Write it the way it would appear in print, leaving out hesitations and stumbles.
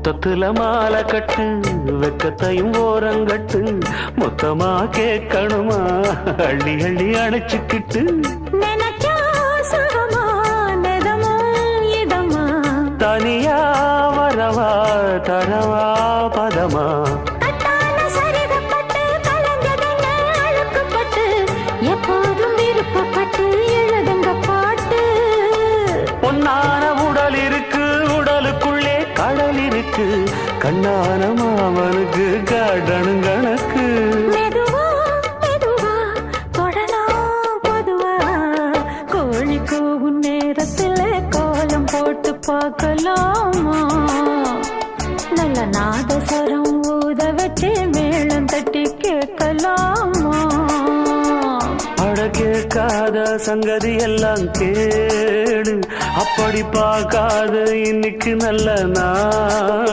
முத்தத்துல மாலை கட்டு வெக்கத்தையும் ஓரங்கட்டு மொத்தமா கேட்கணுமா அள்ளி அள்ளி அணைச்சுக்கிட்டு தனியா வரவா தரவா பதமா எப்போதும் விருப்பப்பட்டு எழுதுங்க பாட்டு பொன்னான உடல் இருக்கு உடலுக்குள்ளே கடல் இருக்கு கண்ணான மாமனுக்கு காடணும் கணக்கு மெதுவா மெதுவா தொடலாம் பொதுவா கோழி கூவும் நேரத்துல கோலம் போட்டு பார்க்கலாமா நல்ல நாதஸ்வரம் ஊத வச்சு மேளம் தட்டி கேட்கலாமா அட கேட்காத சங்கதி எல்லாம் கேடு அப்படி பார்க்காத இன்னைக்கு நல்ல நாள்